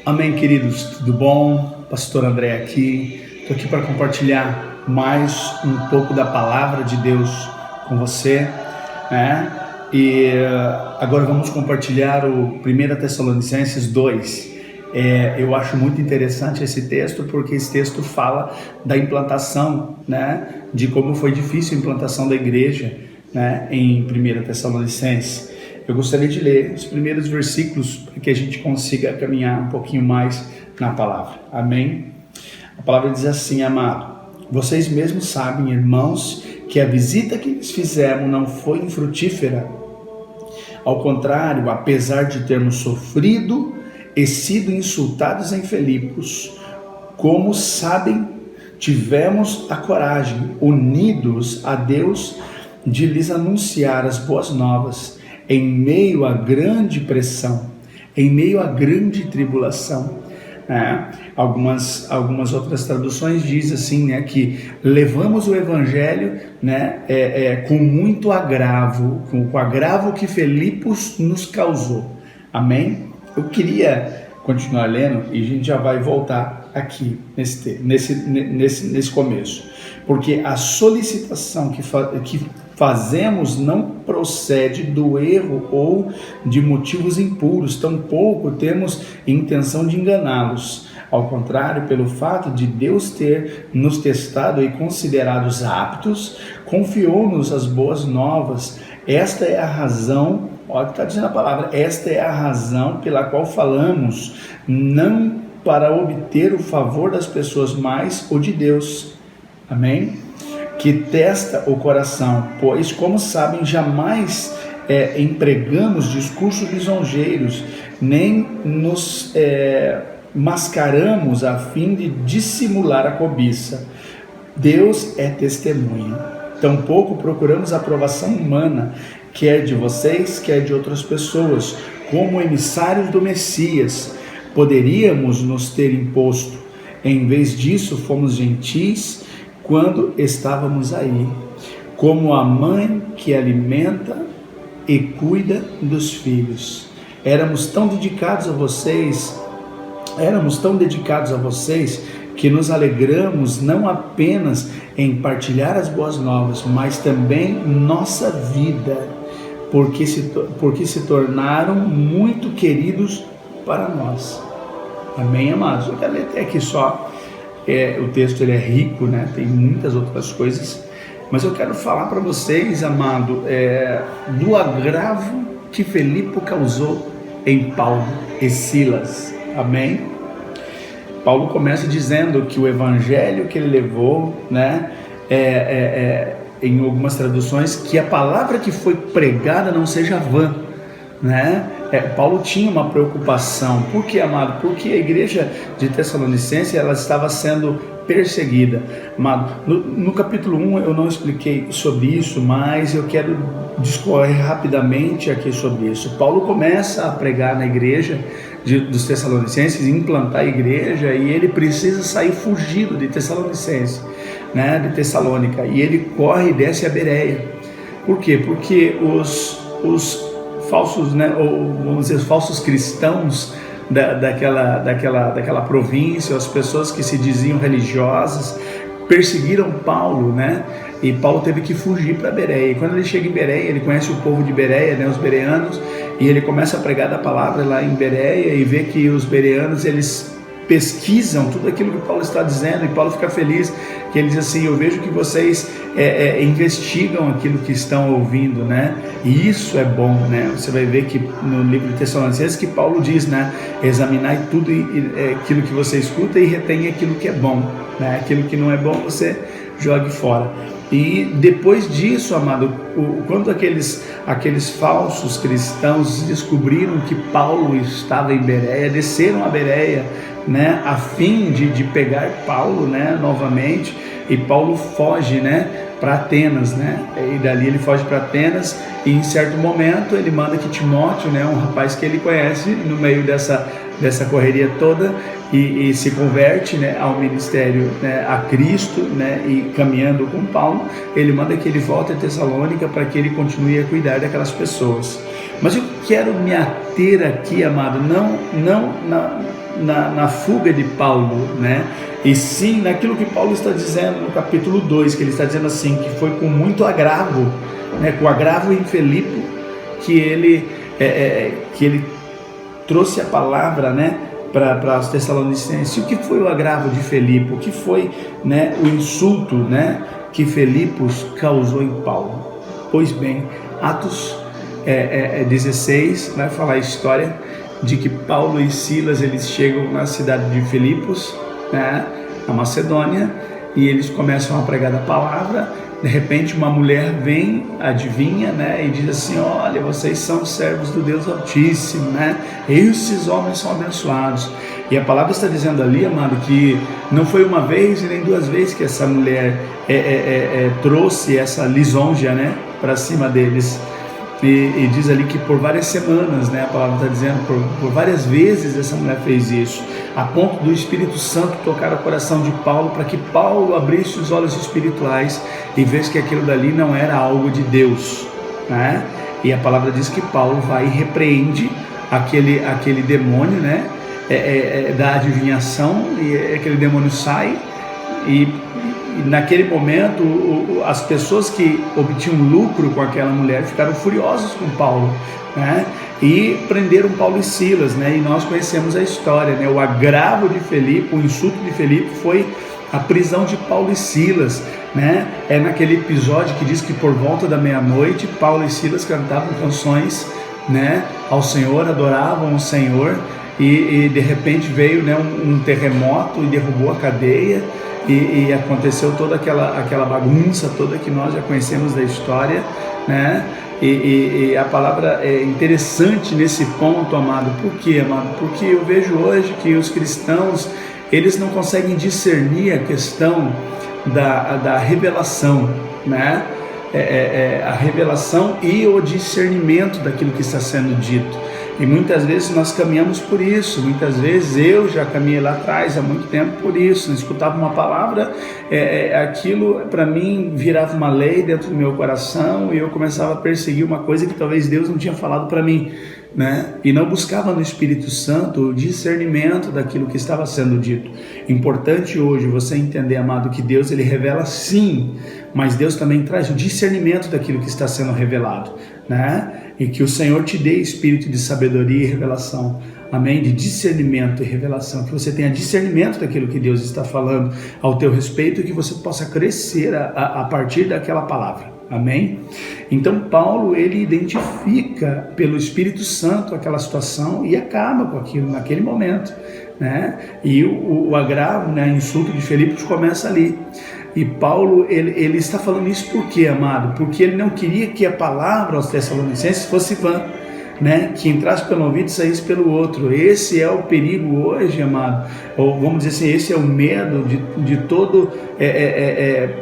Amém, queridos, tudo bom? Pastor André aqui. Estou aqui para compartilhar mais um pouco da palavra de Deus com você, né? E agora vamos compartilhar o 1 Tessalonicenses 2. Eu acho muito interessante esse texto, porque esse texto fala da implantação, né? De como foi difícil a implantação da igreja, né? Em 1 Tessalonicenses. Eu gostaria de ler os primeiros versículos para que a gente consiga caminhar um pouquinho mais na palavra. Amém? A palavra diz assim, amado: vocês mesmos sabem, irmãos, que a visita que lhes fizemos não foi infrutífera. Ao contrário, apesar de termos sofrido e sido insultados em Filipos, como sabem, tivemos a coragem, unidos a Deus, de lhes anunciar as boas novas, em meio a grande pressão, em meio a grande tribulação. Algumas outras traduções dizem assim, né, que levamos o evangelho, né, com muito agravo, com o agravo que Filipos nos causou. Amém? Eu queria continuar lendo e a gente já vai voltar aqui nesse começo, porque a solicitação que fazemos não procede do erro ou de motivos impuros, tampouco temos intenção de enganá-los. Ao contrário, pelo fato de Deus ter nos testado e considerados aptos, confiou-nos as boas novas. Esta é a razão, olha o que está dizendo a palavra, esta é a razão pela qual falamos, não para obter o favor das pessoas, mas o de Deus. Amém? Que testa o coração, pois, como sabem, jamais empregamos discursos lisonjeiros, nem nos mascaramos a fim de dissimular a cobiça. Deus é testemunha. Tampouco procuramos aprovação humana, quer de vocês, quer de outras pessoas, como emissários do Messias. Poderíamos nos ter imposto. Em vez disso, fomos gentis quando estávamos aí, como a mãe que alimenta e cuida dos filhos. Éramos tão dedicados a vocês que nos alegramos não apenas em partilhar as boas novas, mas também nossa vida, porque se tornaram muito queridos para nós. Amém, amados? Eu quero ler até aqui só. O texto ele é rico, né? Tem muitas outras coisas, mas eu quero falar para vocês, amado, do agravo que Filipe causou em Paulo e Silas. Amém? Paulo começa dizendo que o evangelho que ele levou, né, em algumas traduções, que a palavra que foi pregada não seja vã, né? Paulo tinha uma preocupação. Por que, amado? Porque a igreja de Tessalonicense ela estava sendo perseguida. Amado, no capítulo 1 eu não expliquei sobre isso, mas eu quero discorrer rapidamente aqui sobre isso. Paulo começa a pregar na igreja dos Tessalonicenses, implantar a igreja, e ele precisa sair fugido de Tessalonicense, né, de Tessalônica, e ele corre e desce a Bereia. Por quê? Porque os falsos, né, ou vamos dizer, falsos cristãos daquela província, as pessoas que se diziam religiosas, perseguiram Paulo, né? E Paulo teve que fugir para Bereia. E quando ele chega em Bereia, ele conhece o povo de Bereia, né, os bereanos, e ele começa a pregar da palavra lá em Bereia e vê que os bereanos, eles pesquisam tudo aquilo que Paulo está dizendo, e Paulo fica feliz, que ele diz assim: eu vejo que vocês investigam aquilo que estão ouvindo, né? E isso é bom, né? Você vai ver que no livro de Tessalonicenses que Paulo diz, né? Examinai tudo aquilo que você escuta e retém aquilo que é bom, né? Aquilo que não é bom você jogue fora. E depois disso, amado, quando aqueles falsos cristãos descobriram que Paulo estava em Bereia, desceram a Bereia, né, a fim de pegar Paulo, né, novamente, e Paulo foge, né, para Atenas, né, e dali ele foge para Atenas, e em certo momento ele manda que Timóteo, né, um rapaz que ele conhece, no meio dessa correria toda, e se converte, né, ao ministério, né, a Cristo, né, e caminhando com Paulo, ele manda que ele volte a Tessalônica para que ele continue a cuidar daquelas pessoas. Mas eu quero me ater aqui, amado, não na fuga de Paulo, né? E sim naquilo que Paulo está dizendo no capítulo 2, que ele está dizendo assim, que foi com muito agravo, né? Com agravo em Filipe, que ele trouxe a palavra, né? Para os Tessalonicenses. O que foi o agravo de Filipe? O que foi, né, o insulto, né, que Filipos causou em Paulo? Pois bem, Atos 16 vai falar a história de que Paulo e Silas, eles chegam na cidade de Filipos, né, na Macedônia, e eles começam a pregar a palavra. De repente uma mulher vem, adivinha, né, e diz assim: olha, vocês são servos do Deus Altíssimo, né? Esses homens são abençoados. E a palavra está dizendo ali, amado, que não foi uma vez e nem duas vezes que essa mulher trouxe essa lisonja, né, para cima deles. E diz ali que por várias semanas, né, a palavra está dizendo, por várias vezes essa mulher fez isso, a ponto do Espírito Santo tocar o coração de Paulo, para que Paulo abrisse os olhos espirituais e visse que aquilo dali não era algo de Deus, né? E a palavra diz que Paulo vai e repreende aquele demônio, né, da adivinhação, e aquele demônio sai, e naquele momento as pessoas que obtinham lucro com aquela mulher ficaram furiosos com Paulo, né? E prenderam Paulo e Silas, né? E nós conhecemos a história, né? O agravo de Filipe, o insulto de Filipe foi a prisão de Paulo e Silas, né? É naquele episódio que diz que por volta da meia-noite Paulo e Silas cantavam canções, né, ao Senhor, adoravam o Senhor, e de repente veio, né, um terremoto e derrubou a cadeia. E aconteceu toda aquela bagunça toda que nós já conhecemos da história, né? E a palavra é interessante nesse ponto, amado. Por quê, amado? Porque eu vejo hoje que os cristãos, eles não conseguem discernir a questão da revelação, né? A revelação e o discernimento daquilo que está sendo dito. E muitas vezes nós caminhamos por isso, muitas vezes eu já caminhei lá atrás há muito tempo por isso, eu escutava uma palavra, aquilo para mim virava uma lei dentro do meu coração, e eu começava a perseguir uma coisa que talvez Deus não tinha falado para mim, né? E não buscava no Espírito Santo o discernimento daquilo que estava sendo dito. Importante hoje você entender, amado, que Deus, ele revela sim, mas Deus também traz o discernimento daquilo que está sendo revelado, né? E que o Senhor te dê espírito de sabedoria e revelação, amém? De discernimento e revelação, que você tenha discernimento daquilo que Deus está falando ao teu respeito, e que você possa crescer a partir daquela palavra, amém? Então Paulo, ele identifica pelo Espírito Santo aquela situação e acaba com aquilo naquele momento, né? E o agravo, né, o insulto de Filipos começa ali. E Paulo, ele está falando isso por quê, amado? Porque ele não queria que a palavra aos Tessalonicenses fosse vã, né? Que entrasse pelo ouvido e saísse pelo outro. Esse é o perigo hoje, amado. Ou vamos dizer assim, esse é o medo de todo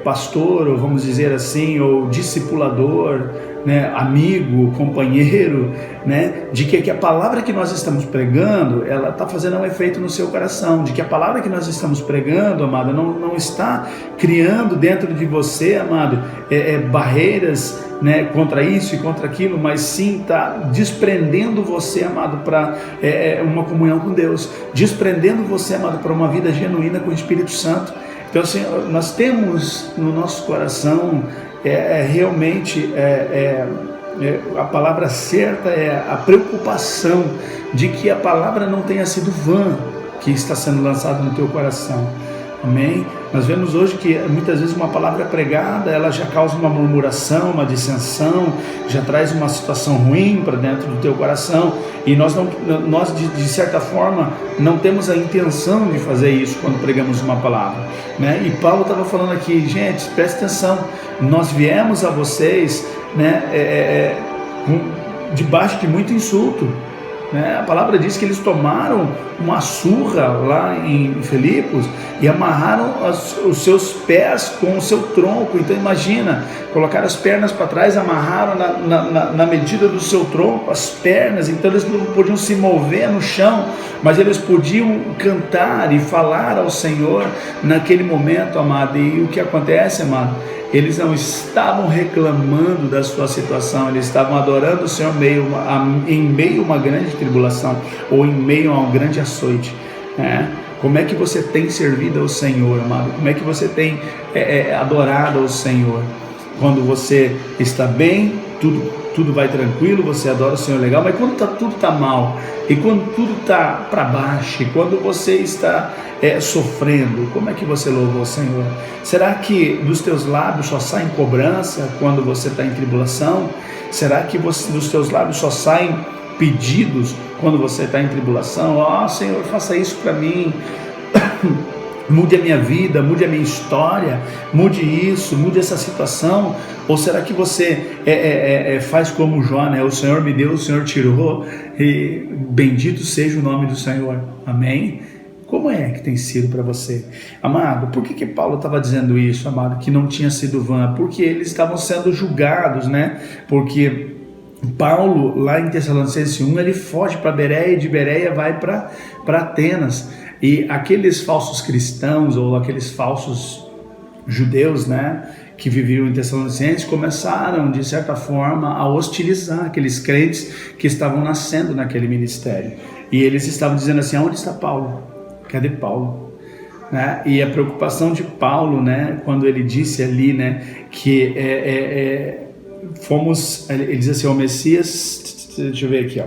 pastor, ou vamos dizer assim, ou discipulador, né, amigo, companheiro, né, de que a palavra que nós estamos pregando, ela está fazendo um efeito no seu coração, de que a palavra que nós estamos pregando, amado, não está criando dentro de você, amado, barreiras, né, contra isso e contra aquilo, mas sim está desprendendo você, amado, para uma comunhão com Deus, desprendendo você, amado, para uma vida genuína com o Espírito Santo. Então assim, nós temos no nosso coração realmente a palavra certa é a preocupação de que a palavra não tenha sido vã que está sendo lançada no teu coração, amém? Nós vemos hoje que muitas vezes uma palavra pregada, ela já causa uma murmuração, uma dissensão, já traz uma situação ruim para dentro do teu coração, e nós de certa forma não temos a intenção de fazer isso quando pregamos uma palavra, né? E Paulo estava falando aqui, gente, presta atenção, nós viemos a vocês, né, debaixo de muito insulto, né? A palavra diz que eles tomaram uma surra lá em Filipos e amarraram os seus pés com o seu tronco. Então imagina, colocaram as pernas para trás, amarraram na medida do seu tronco as pernas, então eles não podiam se mover no chão, mas eles podiam cantar e falar ao Senhor naquele momento, amado. E o que acontece, amado? Eles não estavam reclamando da sua situação, eles estavam adorando o Senhor em meio a uma grande tribulação, ou em meio a um grande açoite, né? Como é que você tem servido ao Senhor, amado? Como é que você tem adorado ao Senhor? Quando você está bem, tudo vai tranquilo, você adora o Senhor legal, mas quando tudo está mal, e quando tudo está para baixo, e quando você está sofrendo, como é que você louva o Senhor? Será que dos teus lábios só saem cobrança quando você está em tribulação? Será que dos teus lábios só saem pedidos quando você está em tribulação? Ó, Senhor, faça isso para mim. Mude a minha vida, mude a minha história, mude isso, mude essa situação. Ou será que você faz como Jó, né? O Senhor me deu, o Senhor tirou, e bendito seja o nome do Senhor, amém? Como é que tem sido para você, amado? Por que Paulo estava dizendo isso, amado? Que não tinha sido vã? Porque eles estavam sendo julgados, né? Porque Paulo, lá em Tessalonicenses 1, ele foge para Bereia, e de Bereia vai para Atenas. E aqueles falsos cristãos, ou aqueles falsos judeus, né, que viviam em Tessalonicenses, começaram, de certa forma, a hostilizar aqueles crentes que estavam nascendo naquele ministério. E eles estavam dizendo assim: onde está Paulo? Cadê Paulo? Né? E a preocupação de Paulo, né, quando ele disse ali, né, que ele diz assim: o Messias, deixa eu ver aqui, ó.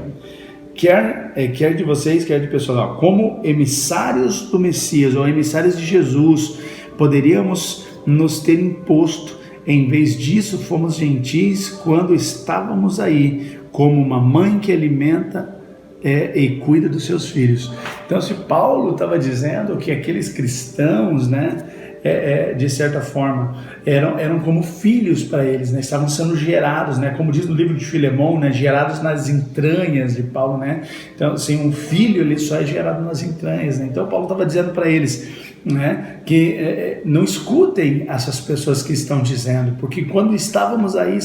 Quer de vocês, quer de pessoal, como emissários do Messias, ou emissários de Jesus, poderíamos nos ter imposto. Em vez disso, fomos gentis quando estávamos aí, como uma mãe que alimenta e cuida dos seus filhos. Então, se Paulo estava dizendo que aqueles cristãos, né, de certa forma, eram como filhos para eles, né? Estavam sendo gerados, né? Como diz no livro de Filemão, né? Gerados nas entranhas de Paulo, né? Então, assim, um filho ele só é gerado nas entranhas, né? Então, Paulo estava dizendo para eles, né, que não escutem essas pessoas que estão dizendo, porque quando estávamos aí,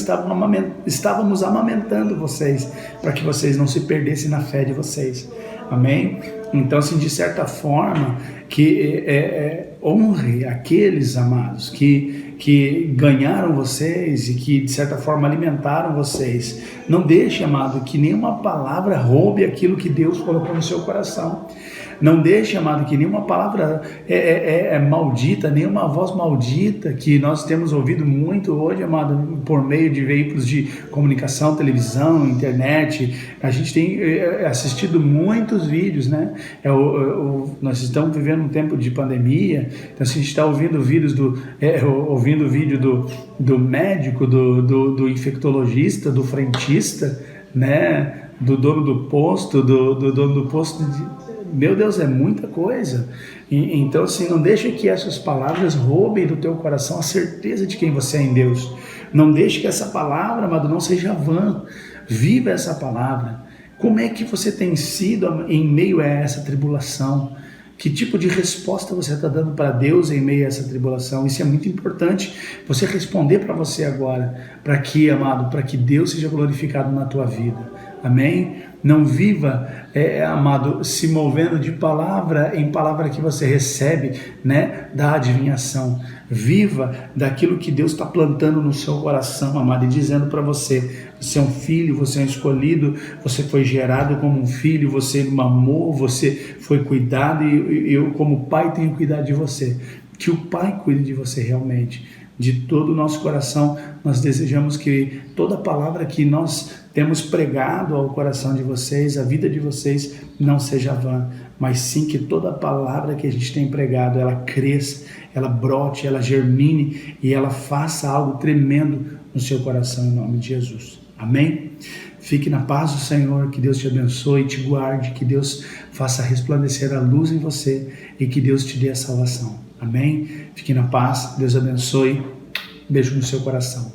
estávamos amamentando vocês, para que vocês não se perdessem na fé de vocês, amém? Então, assim, de certa forma, que honre aqueles, amados, que ganharam vocês e que, de certa forma, alimentaram vocês. Não deixe, amado, que nenhuma palavra roube aquilo que Deus colocou no seu coração. Não deixe, amado, que nenhuma palavra maldita, nenhuma voz maldita, que nós temos ouvido muito hoje, amado, por meio de veículos de comunicação, televisão, internet. A gente tem assistido muitos vídeos, né? Nós estamos vivendo um tempo de pandemia, então a gente está ouvindo vídeos ouvindo o vídeo do médico, do infectologista, do frentista, né? Do dono do posto, do dono do posto Meu Deus, é muita coisa. Então, assim, não deixe que essas palavras roubem do teu coração a certeza de quem você é em Deus. Não deixe que essa palavra, amado, não seja vã. Viva essa palavra. Como é que você tem sido em meio a essa tribulação? Que tipo de resposta você está dando para Deus em meio a essa tribulação? Isso é muito importante você responder para você agora. Para que, amado? Para que Deus seja glorificado na tua vida. Amém? Não viva, amado, se movendo de palavra em palavra que você recebe, né, da adivinhação. Viva daquilo que Deus está plantando no seu coração, amado, e dizendo para você: você é um filho, você é um escolhido, você foi gerado como um filho, você mamou, você foi cuidado, e eu como pai tenho cuidado de você. Que o Pai cuide de você realmente. De todo o nosso coração, nós desejamos que toda palavra que nós temos pregado ao coração de vocês, a vida de vocês, não seja vã, mas sim que toda palavra que a gente tem pregado, ela cresça, ela brote, ela germine e ela faça algo tremendo no seu coração, em nome de Jesus. Amém? Fique na paz do Senhor, que Deus te abençoe e te guarde, que Deus faça resplandecer a luz em você e que Deus te dê a salvação. Amém? Fique na paz, Deus abençoe. Beijo no seu coração.